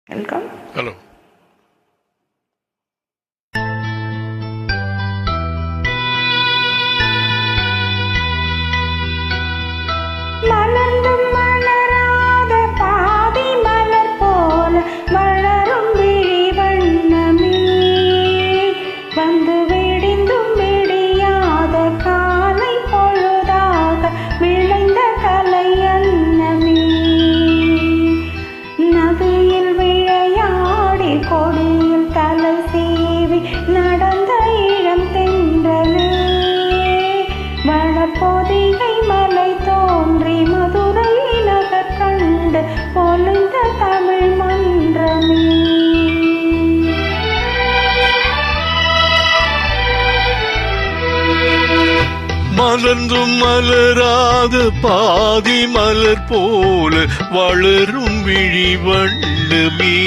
Welcome. Hello. மலர்ந்தும் மலராத பாதி மலர் போல வளரும் விழி வண்ணமே, வந்து விடிந்தும் விடியாத காலை பொழுதாக விளைந்த கலை அன்னமே. நதியில் விளையாடி கொடியில் தலை சீவி நடந்த இளம் தென்றலே, வளப்பொதிகை மலை தோன்றி மதுரை நகர் கண்டு பொலிந்த தமிழ் மன்றமே. மலர்ந்தும் மலராத பாதி மலர் போல வளரும் விழி வண்ணமே,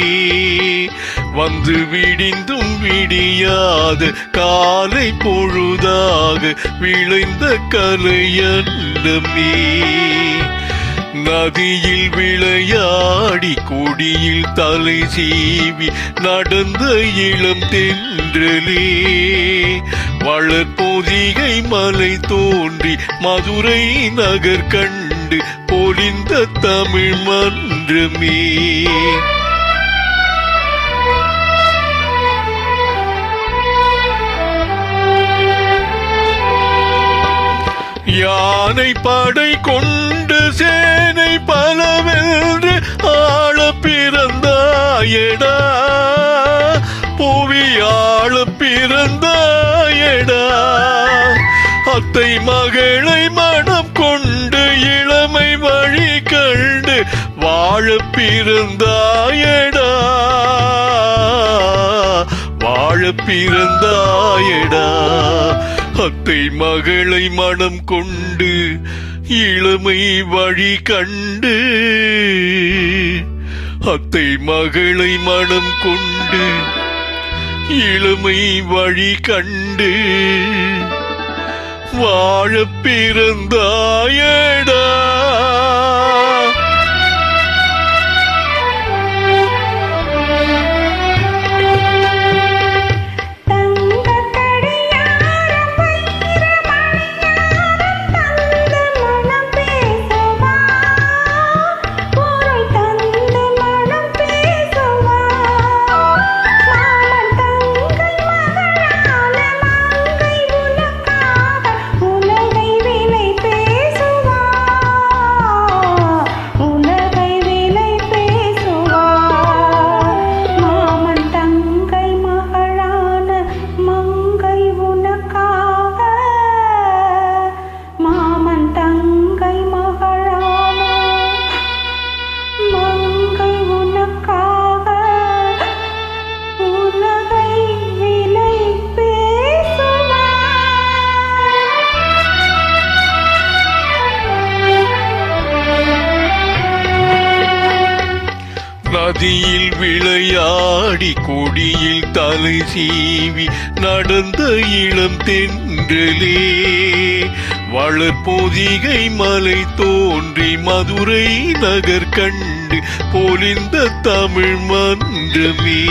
வந்து விடிந்தும் விடியாத காலை பொழுதாக விளைந்த கலையன்னமே. நதியில் விளையாடி கொடியில் தலை சீவி நடந்த இளம் தென்றலே, வளர்பொதிகை மலை தோன்றி மதுரை நகர் கண்டு பொலிந்த தமிழ் மன்றமே. யானை படை கொண்டு சேனை பலவென்று ஆள பிறந்தாயடா, புவி ஆள பிறந்தாயடா. அத்தை மகளை மனம் கொண்டு இளமை வழி கண்டு வாழ பிறந்தாயடா, வாழ பிறந்தாயடா. அத்தை மகளை மனம் கொண்டு இளமை வழி கண்டு, அத்தை மகளை மனம் கொண்டு இளமை வழி கண்டு வாழ பிறந்தாயடா. நதியில் விளையாடி கொடியில் தலை சீவி நடந்த இளம் தென்றலே, வளர்பொதிகை மலை தோன்றி மதுரை நகர் கண்டு பொலிந்த தமிழ் மன்றமே.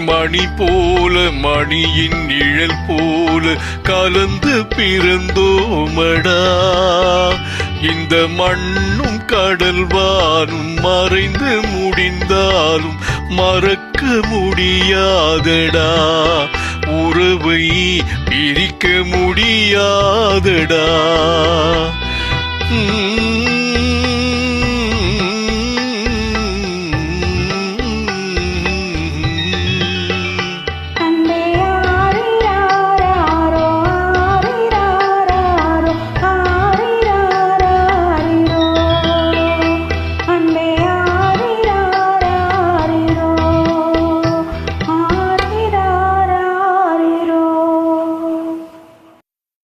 மணி போல மணியின் நிழல் போல கலந்து பிறந்தோமடா, இந்த மண்ணும் கடல்வானும் மறைந்து முடிந்தாலும் மறக்க முடியாதடா, உறவை பிரிக்க முடியாதடா.